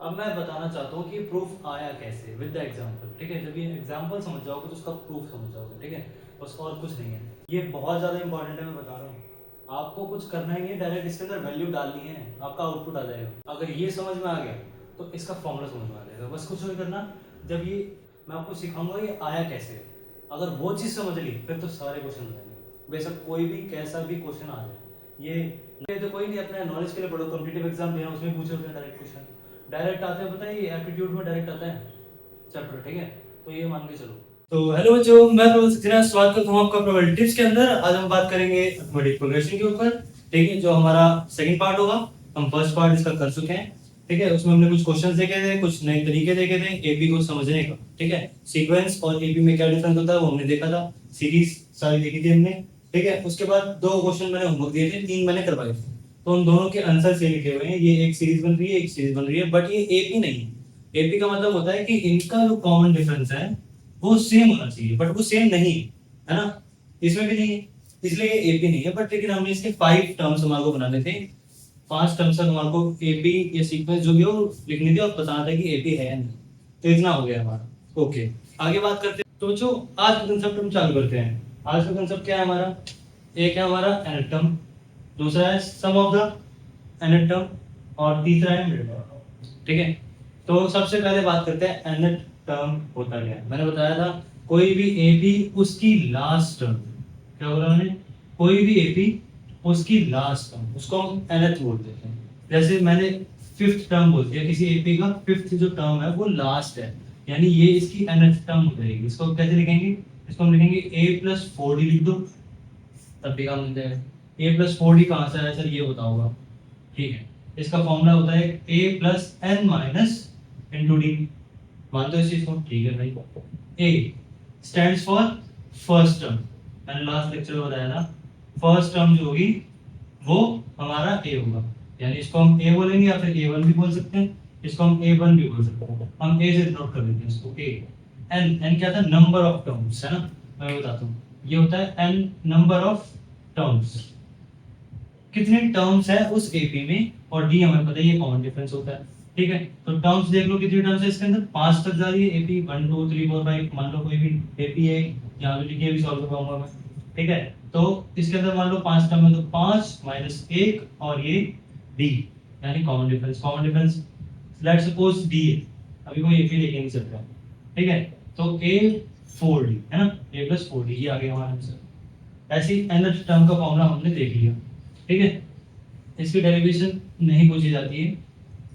अब मैं बताना चाहता हूँ कि प्रूफ आया कैसे विद द एग्जाम्पल। ठीक है, जब ये एग्जाम्पल समझ जाओगे तो उसका प्रूफ समझ जाओगे। ठीक है, बस और कुछ नहीं है। ये बहुत ज़्यादा इंपॉर्टेंट है, मैं बता रहा हूँ। आपको कुछ करना ही नहीं है, डायरेक्ट इसके अंदर वैल्यू डालनी है, आपका आउटपुट आ जाएगा। अगर ये समझ में आ गया तो इसका फॉर्मूला समझ में आ जाएगा। बस कुछ नहीं करना। जब ये मैं आपको सिखाऊंगा ये आया कैसे है, अगर वो चीज़ समझ ली फिर तो सारे क्वेश्चन हो जाएंगे। बेशक कोई भी कैसा भी क्वेश्चन आ जाए। ये तो कोई नहीं, अपने नॉलेज के लिए पढ़ो। कॉम्पिटिटिव एग्जाम देना, उसमें पूछे होते हैं डायरेक्ट क्वेश्चन, डायरेक्ट आते हैं। पता है ये एप्टीट्यूड में डायरेक्ट आता है चैप्टर। ठीक है, तो ये मान के चलो। तो हेलो बच्चों, मैं प्रबल सक्सेना स्वागत करता हूं आपका प्रबल टिप्स के अंदर। आज हम बात करेंगे अर्थमेटिक प्रोग्रेशन के ऊपर। ठीक है, जो हमारा सेकंड पार्ट होगा। हम फर्स्ट पार्ट इसका कर चुके हैं। ठीक है, उसमें हमने कुछ क्वेश्चंस देखे थे, कुछ नए तरीके देखे थे एपी को समझने का। ठीक है, सीक्वेंस और एपी में क्या डिफरेंस होता है वो हमने देखा था। सीरीज सारी देखी थी हमने। ठीक है, उसके बाद 2 क्वेश्चन मैंने होमवर्क दिए थे, 3 मैंने करवाए थे। तो उन दोनों के आंसर से लिखे हुए हैं। ये एक सीरीज बन रही है, एक सीरीज बन रही है, बट ये एपी नहीं है। एपी का मतलब होता है कि इनका जो कॉमन डिफरेंस है वो सेम होना चाहिए, बट वो सेम नहीं है ना। इसमें भी नहीं है, इसलिए ये एपी नहीं है। बट लेकिन हमने इसके 5 टर्म्स हमारे को बनाने थे। 5 टर्म्स तक हमारे को एपी या सीक्वेंस जो भी हो लिखनी थी और बताना था कि एपी है या नहीं। तो इतना हो गया हमारा। ओके, आगे बात करते हैं। तो जो आज का कंसेप्ट हम चालू करते हैं। आज का कंसेप्ट क्या है हमारा? एक है हमारा nth टर्म, दूसरा है सम ऑफ द nth टर्म, और तीसरा है मिड टर्म। ठीक है, तो सबसे पहले बात करते हैं nth टर्म होता क्या है। मैंने बताया था कोई भी एपी उसकी लास्ट टर्म। क्या बोला मैंने? कोई भी एपी उसकी लास्ट टर्म, उसको हम nth बोल देते हैं। जैसे मैंने फिफ्थ टर्म बोल दिया, किसी एपी का फिफ्थ जो टर्म है वो लास्ट है, यानी ये इसकी nth टर्म हो जाएगी। इसको कैसे लिखेंगे? इसको हम लिखेंगे a+4d लिख दो, तब भी काम मिल जाएगा। a+4d कहाँ से आया सर ये बताओगा। ठीक है, इसका फॉर्मूला होता है a+n-d। मान दो इस चीज को। ठीक है भाई, a stands for first term. मैंने लास्ट लेक्चर में बताया था फर्स्ट टर्म जो होगी वो हमारा a होगा, यानी इसको हम a बोलेंगे या फिर a1 भी बोल सकते हैं, इसको हम a1 भी बोल सकते हैं। हम a से नोट कर लेते हैं इसको a। n क्या था? नंबर ऑफ टर्म्स है ना। मैं बताता हूँ, ये होता है n नंबर ऑफ टर्म्स, कितने टर्म्स है उस एपी में। और डी हमें पता है ये कॉमन डिफरेंस होता है। ठीक है, तो टर्म्स देख लो कितनी टर्म्स है इसके अंदर। 5 तक जा रही है एपी, 1 2 3 4 5। मान लो कोई भी एपी है, यहाँ पे लिखिए, भी सॉल्व करवाऊंगा मैं। ठीक है, तो इसके अंदर मान लो 5 टर्म है, तो 5 - 1 और ये डी, यानी common difference. Common difference let's suppose D है, अभी कोई एपी लेके नहीं सकता। ठीक है, तो a4d है ना, a+4d ये आ गया हमारा आंसर। ऐसी nth टर्म का फॉर्मूला हमने देख लिया। ठीक है, इसकी डेरिवेशन नहीं पूछी जाती है,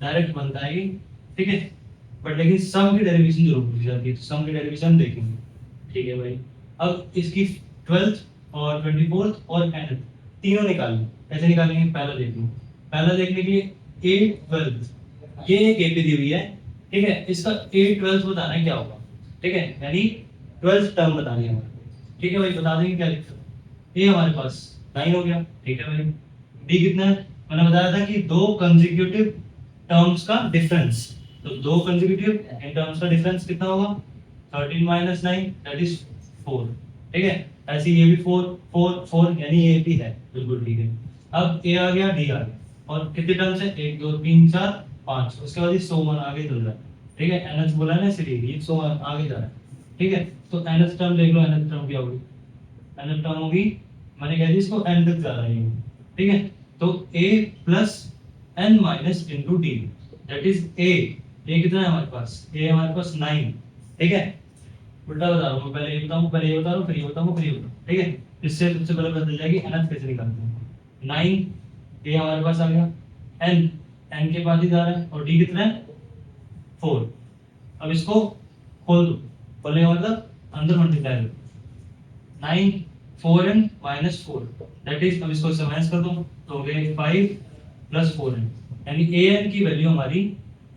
डायरेक्ट बनता है ये। ठीक है, बट लेकिन सम की डेरिवेशन जरूर पूछी जाती है, तो सम की डेरिवेशन देखेंगे। ठीक है भाई, अब इसकी 12th और 24th और nth तीनों निकालनी। कैसे निकालेंगे पहला देख लो। पहला देखने के लिए a12 ये एक एपी दी हुई है। ठीक है, इसका a12 बताना है क्या होगा। ठीक है, यानी 12th टर्म बतानी है हमारे। ठीक है भाई, बता देंगे क्या लिखते हो। a हमारे पास 9 हो गया। ठीक है भाई, डी कितना है? मैंने बताया था कि 2 कंसेक्यूटिव टर्म्स का डिफरेंस। तो 2 कंसेक्यूटिव टर्म्स का डिफरेंस कितना होगा? 13 - 9 दैट इज 4। ठीक है, ऐसे ये भी 4 4 4, यानी ये भी है। बिल्कुल ठीक है। अब ए आ गया, डी आ गया, और कितने टर्म्स है? 1 2 3 4 5। उसके बाद ये 100 आगे चल रहा है। ठीक है, एनएच बोला है ना, इसलिए ये 100 आगे जा रहा है। ठीक है, तो एनएच टर्म देख लो। एनएच टर्म क्या होगी? एनएच टर्म होगी, मैंने कह दी इसको एन तक जा रहा है। ठीक है, तो a plus n minus into D, that is a कितना है हमारे पास? a हमारे पास 9। ठीक है, उल्टा बता रहा हूँ, पहले ये बताऊँ, पहले ये बता रहा हूँ, फिर ये बताऊँ, फिर ये बताऊँ। ठीक है, इससे सबसे पहले पता चल जाएगी nth कैसे निकालते हैं। 9 a हमारे पास आ गया, n के पास ही जा रहा है, और d कितना है? 4। अब इसको खोल दो, खोलने का मतलब अंदर मल्टीप्लाई करो। 9 4n - 4 दैट इज, अब इसको समाइज कर दो तो हो गए 5 + 4n, यानी an की वैल्यू हमारी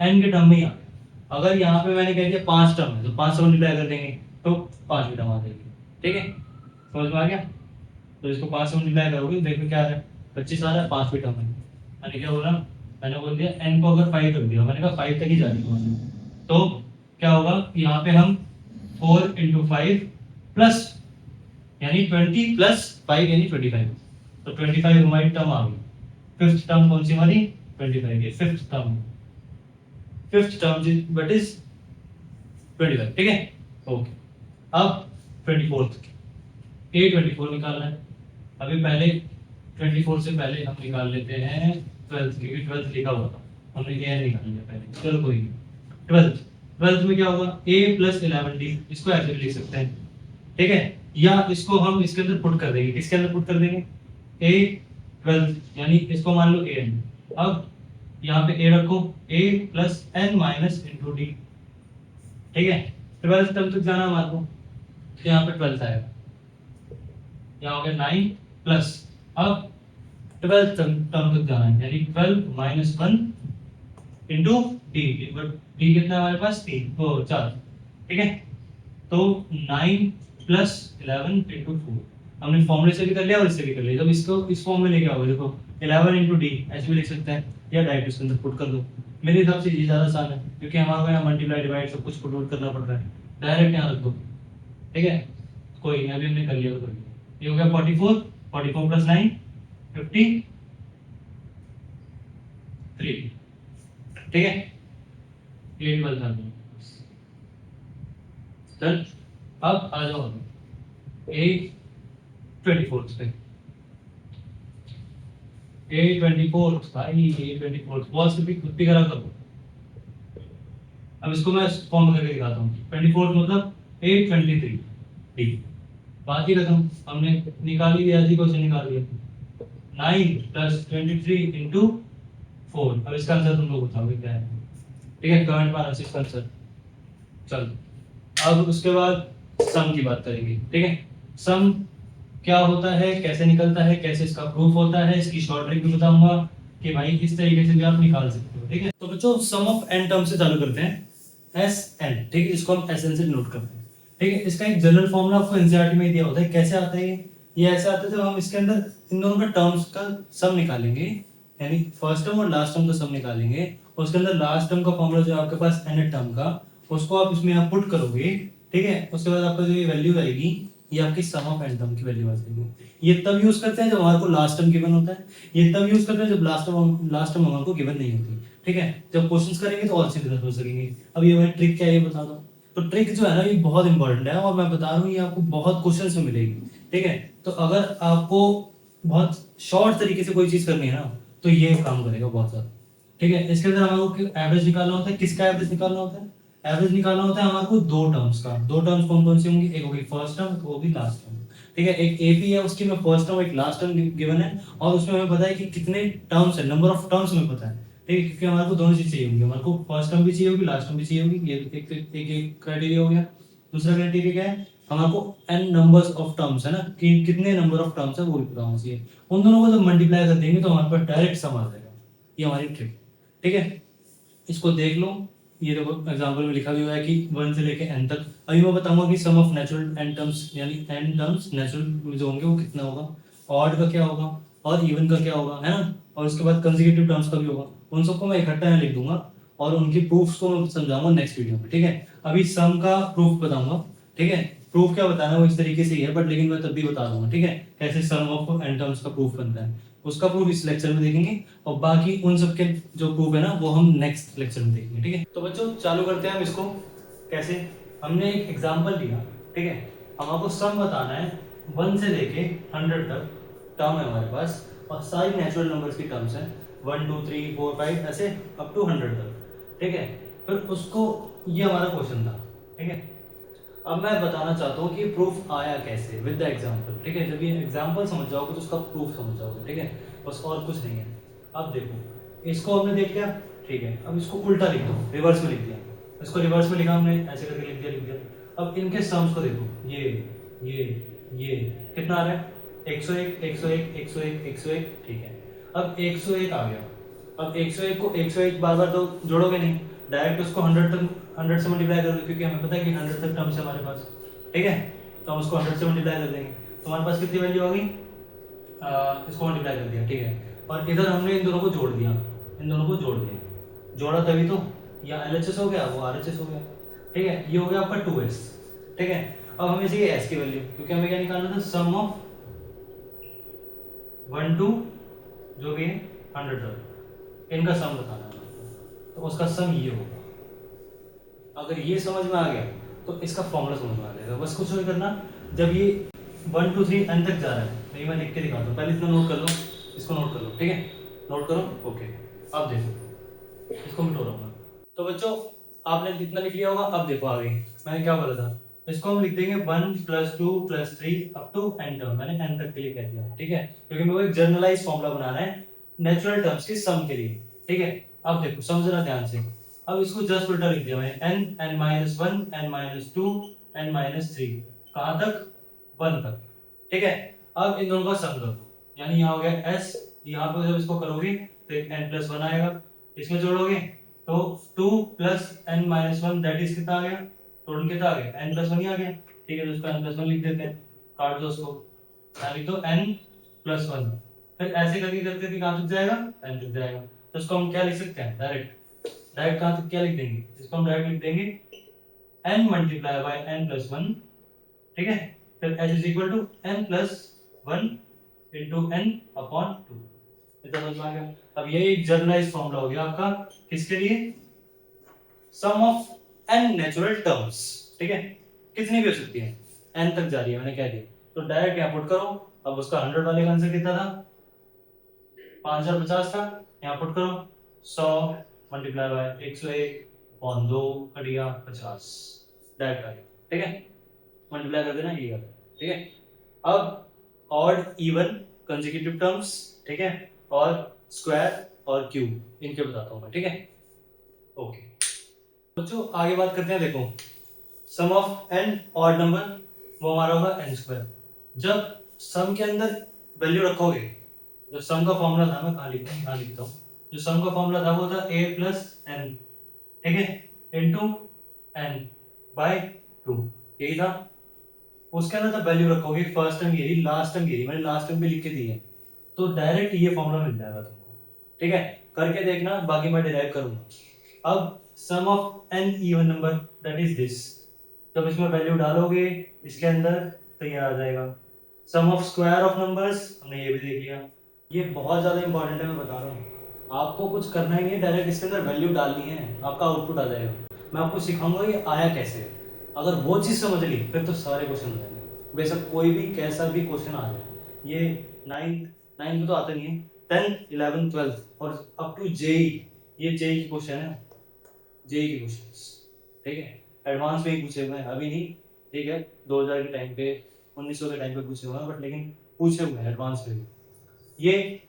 n के टर्म में ही आ गई। अगर यहाँ पे मैंने कह दिया 5 टर्म है तो 5 से मल्टीप्लाई कर देंगे तो 5 भी टर्म आ जाएगी। ठीक है, समझ में आ गया? तो इसको 5 से मल्टीप्लाई करोगे देखो क्या आ रहा है, 25 आ रहा है, 5 भी टर्म है। मैंने क्या बोला? मैंने बोल दिया n को अगर 5 कर दिया, मैंने कहा 5 तक ही जा रही है, तो क्या होगा यहाँ पे हम 4 × 5 प्लस, यानी 20 + 5 यानी 25। तो 25 हमारी टर्म आ गई। फिफ्थ टर्म कौन सी हमारी? 25 है fifth term. Fifth term but is 25, ठीक है। ओके, अब 24th ए 24 निकालना है। अभी पहले 24 से पहले हम निकाल लेते हैं 12th, क्योंकि 12th लिखा हुआ था, हमने ए निकाल लिया पहले, चलो कोई नहीं। 12th में क्या होगा, a प्लस 11d, इसको ऐसे भी लिख सकते हैं, ठीक है। या इसको हम इसके अंदर पुट कर देंगे, किसके अंदर पुट कर देंगे, a 12th, यानी इसको मान लो a n। अब यहाँ पे a रखो, a plus n minus into D, ठीक है। 12th टर्म तक जाना हमारे को, तो यहाँ पे 12th आएगा, यहाँ हो गया 9 प्लस, अब 12th टर्म तक जाना है, यानी 12 माइनस 1 इंटू डी, डी कितना है हमारे पास, 4, ठीक है। तो 9 प्लस 11 इंटू 4, हमने फॉर्मूले से भी कर लिया और इससे भी कर लिया। जब इसको इस फॉर्म में लेके आओगे, देखो 11 इंटू डी ऐसे भी लिख सकते हैं, या डायरेक्ट इसके अंदर पुट कर दो। मेरे हिसाब से ये ज़्यादा आसान है, क्योंकि हमारे को यहाँ मल्टीप्लाई डिवाइड सब कुछ पुट करना पड़ रहा है, डायरेक्ट यहाँ रख दो, ठीक है। कोई नहीं, अभी हमने कर लिया तो कर लिया। ये हो गया 44, 44 प्लस 9 53, ठीक है। ये बल था, चल अब आ जाओ ए 24 पे, ए 24 भाई, ए 24 बहुत से भी खुद भी करा करो। अब इसको मैं फॉर्म करके दिखाता हूँ। 24 मतलब 823 डी, बाकी रकम हमने निकाली दिया जी, क्वेश्चन निकाल लिया। 9 प्लस 23 इंटू 4, अब इसका आंसर तुम लोग बताओगे क्या है, ठीक है, कमेंट में आंसर इसका आंसर। चलो अब उसके बाद सम की बात करेंगे, ठीक है। सम क्या होता है, कैसे निकलता है, कैसे इसका प्रूफ होता है, इसकी शॉर्ट ट्रिक भी बताऊंगा कि भाई किस तरीके से भी आप निकाल सकते हो, ठीक है। तो बच्चों सम ऑफ n टर्म से चालू करते हैं, एस एन, ठीक है, इसको हम एस एन से नोट करते हैं, ठीक है। इसका एक जनरल फॉर्मूला आपको एनसीईआरटी में दिया होता है, कैसे आता है ये ऐसे आता है जब हम इसके अंदर इन दोनों का टर्म्स का सम निकालेंगे, यानी फर्स्ट टर्म और लास्ट टर्म का सम निकालेंगे, उसके अंदर लास्ट टर्म का फॉर्मूला जो आपके पास n टर्म का, उसको आप इसमें आप पुट करोगे, ठीक है। उसके बाद आपका जो ये वैल्यू आएगी, ये आपकी सम ऑफ n टर्म की वैल्यू आ जाएगी। ये तब यूज करते हैं जब हमारे को लास्ट टर्म गिवन होता है, ये तब यूज करते हैं जब लास्ट टर्म हमारे को गिवन नहीं होती, ठीक है। जब क्वेश्चंस करेंगे तो और अच्छी तरह समझ सकेंगे। अब ये मैं ट्रिक क्या है ये बता दो। तो ट्रिक जो है ना, ये बहुत इंपॉर्टेंट है, और मैं बता रहा हूँ ये आपको बहुत क्वेश्चंस में मिलेगी, ठीक है। तो अगर आपको बहुत शॉर्ट तरीके से कोई चीज करनी है ना, तो ये काम करेगा बहुत ज्यादा, ठीक है। इसके अंदर हमारे को एवरेज निकालना होता है, किसका एवरेज निकालना होता है, एवरेज निकालना होता है हमारे को दो टर्म्स का। दो टर्म्स कौन कौन सी होंगी, एक होगी फर्स्ट टर्म, वो भी लास्ट टर्म, ठीक है। एक एपी है, उसकी में फर्स्ट टर्म एक लास्ट टर्म गिवन है, और उसमें हमें पता है कि कितने टर्म्स है, नंबर ऑफ टर्म्स हमें पता है, ठीक है, क्योंकि हमारे को दोनों चीज चाहिए होंगी, हमारे को फर्स्ट टर्म भी चाहिए होगी, लास्ट टर्म भी चाहिए होगी। ये एक क्राइटेरिया हो गया। दूसरा क्राइटेरिया क्या है, हमारे को n नंबर्स ऑफ टर्म्स है ना, कि कितने नंबर ऑफ टर्म्स है वो भी पता होना चाहिए। उन दोनों को जब मल्टीप्लाई कर देंगे तो हमारे पास डायरेक्ट सम आ जाएगा। ये हमारी ट्रिक, ठीक है। इसको देख लो, ये देखो एग्जांपल में लिखा भी हुआ है कि 1 से लेके n तक। अभी मैं बताऊंगा कि सम ऑफ नेचुरल n टर्म्स, यानी n टर्म्स नेचुरल जो होंगे वो कितना होगा, ऑड का क्या होगा और इवन का क्या होगा, है ना। और उसके बाद कंसेक्यूटिव टर्म्स का भी होगा। उन सबको मैं इकट्ठा यहाँ लिख दूंगा और उनकी प्रूफ्स को मैं समझाऊंगा नेक्स्ट वीडियो में, ठीक है। अभी सम का प्रूफ बताऊंगा, ठीक है। प्रूफ क्या बताना है वो इस तरीके से ही है, बट लेकिन मैं तब भी बता दूंगा, ठीक है, कैसे सम ऑफ n टर्म्स का प्रूफ बनता है। उसका प्रूफ इस लेक्चर में देखेंगे, और बाकी उन सब के जो प्रूफ है ना वो हम नेक्स्ट लेक्चर में देखेंगे, ठीक है। तो बच्चों चालू करते हैं हम इसको। कैसे, हमने एक एग्जांपल लिया, ठीक है। हम आपको सम बताना है 1 से लेके 100 तक टर्म है हमारे पास, और सारी नेचुरल नंबर्स की टर्म्स हैं 1 2 3 4 5 ऐसे अप टू 100 तक, ठीक है। फिर उसको, ये हमारा क्वेश्चन था, ठीक है। अब मैं बताना चाहता हूँ कि प्रूफ आया कैसे विद द एग्जांपल, ठीक है। जब ये एग्जांपल समझ जाओगे तो उसका प्रूफ समझ जाओगे, ठीक है। बस और कुछ नहीं है। अब देखो, इसको हमने देख लिया, ठीक है। अब इसको उल्टा लिख दो, रिवर्स में लिख दिया। इसको रिवर्स में लिखा हमने, ऐसे करके लिख दिया। अब इनके सम्स को देखो, ये कितना आ रहा है, 101 101 101 101, ठीक है। अब 101 आ गया। अब 101 को 101 बार बार तो जोड़ोगे नहीं, डायरेक्ट उसको 100 से मल्टीप्लाई कर दो, क्योंकि हमें पता है कि 100 तक टर्म्स है हमारे पास, ठीक है। तो हम उसको 100 से मल्टीप्लाई कर देंगे, तो हमारे पास कितनी वैल्यू होगी, इसको मल्टीप्लाई कर दिया, ठीक है। और इधर हमने इन दोनों को जोड़ दिया, जोड़ा तभी तो, या LHS हो गया, वो RHS हो गया, ठीक है। ये हो गया आपका 2s, ठीक है। अब हमें चाहिए s की वैल्यू, क्योंकि हमें क्या निकालना था, सम ऑफ 1 2 जो भी है 100 तक, इनका सम बताना है, तो उसका सम ये होगा, अगर ये समझ में आ गया तो इसका फॉर्मूला समझ में आ जाएगा। बस कुछ नहीं करना, जब ये 1 2 3 n तक जा रहा है तो ये मैं लिख के दिखाता हूँ, पहले इसको नोट कर लो, इसको नोट कर लो, ठीक है, नोट करो, ओके। अब देखो, इसको मिटो रहा हूँ मैं। तो बच्चों आपने कितना लिख लिया होगा, अब देखो आगे मैंने क्या बोला था, इसको हम लिख देंगे 1 + 2 + 3 अप टू n टर्म, मैंने n तक के लिए कह दिया, ठीक है, क्योंकि मेरे को एक जनरलाइज फॉर्मूला बनाना है नेचुरल टर्म्स की सम के लिए, ठीक है। अब देखो समझना ध्यान से, अब इसको जस्ट उल्टा लिख दिया मैंने, n n-1 n-2 n-3, कहां तक, 1 तक, ठीक है। अब इन दोनों का सम कर दो, यानी यहाँ हो गया s, यहाँ पे जब इसको करोगे तो एक n+1 आएगा, इसमें जोड़ोगे तो 2 + n-1 दैट इज कितना आ गया, टोटल कितना आ गया, n+1 ही आ गया, ठीक है। तो इसको n+1 लिख देते हैं, काट दो उसको, यहाँ लिख दो n+1, फिर ऐसे करके करके कहाँ तक जाएगा, n तक जाएगा। तो इसको हम क्या लिख सकते हैं, डायरेक्ट, डायरेक्ट कहाँ तक क्या लिख देंगे, इसको हम डायरेक्ट लिख देंगे n × n+1, ठीक है, फिर h = n+1 × n/2, इतना समझ में आ गया। अब ये एक जनरलाइज फॉर्मूला हो गया आपका किसके लिए, सम ऑफ n नेचुरल टर्म्स, ठीक है, कितनी भी हो सकती है, n तक जा रही है मैंने कह दिया, तो डायरेक्ट यहाँ पुट करो। अब उसका 100 वाले का आंसर कितना था, 5050 था, यहाँ पुट करो 100 × 101/2 कटिया 50, डायरेक्ट आ गया, ठीक है, मल्टीप्लाई कर देना, ये कर, ठीक है। अब ऑड इवन कंसेक्यूटिव टर्म्स, ठीक है, और स्क्वायर और क्यूब इनके बताता हूं मैं, ठीक है, ओके। बच्चों आगे बात करते हैं, देखो सम ऑफ n ऑड नंबर वो हमारा होगा n²। जब सम के अंदर वैल्यू रखोगे, जो सम का फॉर्मूला था, मैं कहाँ लिखता हूँ, जो सम का फॉर्मूला था वो था a + n, ठीक है, इनटू n/2, यही था। उसके अंदर जब वैल्यू रखोगे, फर्स्ट टर्म ये रही, लास्ट टर्म ये रही, मैंने लास्ट टर्म भी लिख के दी है, तो डायरेक्ट ये फॉर्मूला मिल जाएगा तुमको, ठीक है, करके देखना, बाकी मैं डिराइव करूंगा। अब sum of n even number that is this, जब इसमें वैल्यू डालोगे इसके अंदर तो ये आ जाएगा। सम ऑफ स्क्वायर ऑफ नंबर्स, हमने ये भी देख लिया, ये बहुत ज्यादा इंपॉर्टेंट है, मैं बता रहा हूँ, आपको कुछ करना ही नहीं है, डायरेक्ट इसके अंदर वैल्यू डालनी है, आपका आउटपुट आ जाएगा। मैं आपको सिखाऊंगा ये आया कैसे है, अगर वो चीज समझ ली फिर तो सारे क्वेश्चन हो जाएंगे, बेशक कोई भी कैसा भी क्वेश्चन आ जाए। ये नाइन्थ में तो आता नहीं है, 10th 11th 12th और अप टू जेई, ये जेई की क्वेश्चन है, जेई के क्वेश्चन, ठीक है, एडवांस में ही पूछे हुए हैं, अभी नहीं, ठीक है, 2000 के टाइम पे, 1900 के टाइम पे पूछे हुए हैं, बट लेकिन पूछे हुए हैं एडवांस में भी। ये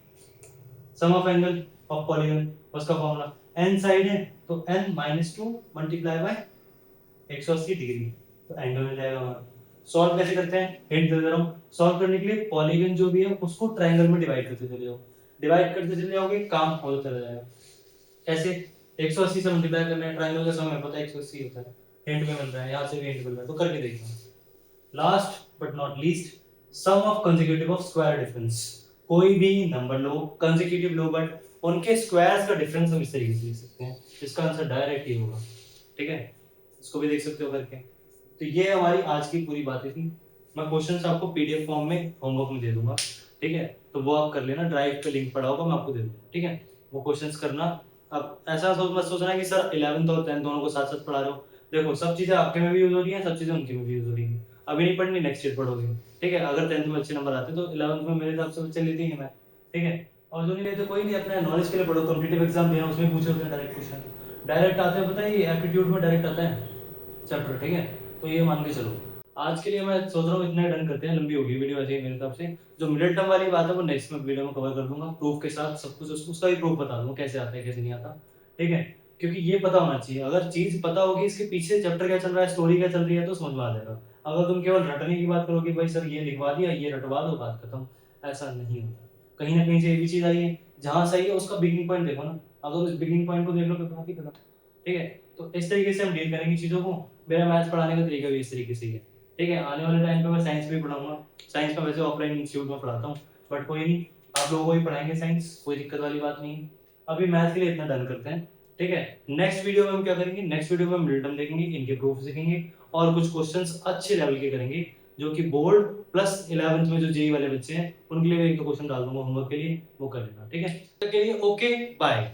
सम ऑफ एंगल ऑफ पॉलीगन, उसका फॉर्मूला n साइड है तो n-2 × 180 डिग्री, तो एंगल मिल जाएगा हमारा। सॉल्व कैसे करते हैं, हिंट दे रहा हूँ, सॉल्व करने के लिए पॉलीगन जो भी है उसको ट्रायंगल में डिवाइड करते चले जाओ, डिवाइड करते चले जाओगे, काम होता चला जाएगा। कैसे, 180 से मल्टीप्लाई करना है, ट्रायंगल का सम है पता है 180 होता है, हिंट में मिल रहा है, यहाँ से भी हिंट मिल रहा है, तो करके देखना। Last but not least, sum of consecutive of square difference, कोई भी नंबर लो, कंसेक्यूटिव लो, बट उनके स्क्वायर्स का डिफरेंस हम इस तरीके से लिख सकते हैं, इसका आंसर डायरेक्ट ही होगा, ठीक है, इसको भी देख सकते हो करके। तो ये हमारी आज की पूरी बातें थी, मैं क्वेश्चंस आपको पीडीएफ फॉर्म में होमवर्क में दे दूंगा, ठीक है, तो वो आप कर लेना, ड्राइव पे लिंक पड़ा होगा, मैं आपको दे दूंगा, ठीक है, वो क्वेश्चंस करना। अब ऐसा मत सोचना कि सर 11th और 10th दोनों को साथ साथ पढ़ा रहे हो, देखो सब चीजें आपके में भी यूज हो रही हैं, सब चीजें उनके में भी यूज हो रही हैं, अभी नहीं पढ़नी, नेक्स्ट ईयर पढ़ोगे, ठीक है। अगर 10th में अच्छे नंबर आते तो 11th में मेरे हिसाब से बच्चे लेते ही हैं, ठीक है, और जो नहीं लेते कोई नहीं, अपने नॉलेज के लिए पढ़ो, कॉम्पिटिटिव एग्जाम देना उसमें पूछे होते हैं डायरेक्ट क्वेश्चन, डायरेक्ट आते हैं, पता है ये एप्टीट्यूड में डायरेक्ट आता है चैप्टर, ठीक है, तो ये मान के चलो। आज के लिए मैं सोच रहा हूँ इतना ही डन करते हैं, लंबी होगी वीडियो वैसे ही मेरे हिसाब से, जो मिडिल टर्म वाली बात है वो नेक्स्ट में वीडियो में कवर कर दूंगा, प्रूफ के साथ सब कुछ, उसका भी प्रूफ बता दूंगा कैसे आता है कैसे नहीं आता, ठीक है, क्योंकि ये पता होना चाहिए, अगर चीज पता होगी इसके पीछे चैप्टर क्या चल रहा है, स्टोरी क्या चल रही है, तो समझ में आ जाएगा। अगर तुम केवल रटने की बात करोगे, भाई सर ये लिखवा दिया, ये रटवा दो, बात खत्म, ऐसा नहीं होता, कहीं ना कहीं से ये भी चीज आई है, जहां सही है उसका बिगिनिंग पॉइंट देखो ना, अगर उस बिगिनिंग पॉइंट को देख लो तो बात ही खत्म, ठीक है। तो इस तरीके से हम डील करेंगे चीजों को, मेरा मैथ्स पढ़ाने का तरीका भी इस तरीके से ही है, ठीक है। आने वाले टाइम पे मैं साइंस भी पढ़ाऊंगा, साइंस में वैसे ऑफलाइन इंस्टीट्यूट में पढ़ाता हूँ, बट कोई नहीं, आप लोगों को ही पढ़ाएंगे साइंस, कोई दिक्कत वाली बात नहीं है। अभी मैथ्स के लिए इतना डन करते हैं, ठीक है। नेक्स्ट वीडियो में हम क्या करेंगे, नेक्स्ट वीडियो में हम मिडटर्म देखेंगे, इनके प्रूफ सीखेंगे, और कुछ क्वेश्चंस अच्छे लेवल के करेंगे, जो कि बोर्ड प्लस 11th में जो जेई वाले बच्चे हैं उनके लिए एक दो क्वेश्चन डाल दूंगा होमवर्क के लिए, वो कर लेना, ठीक है। तब तक के लिए ओके बाय।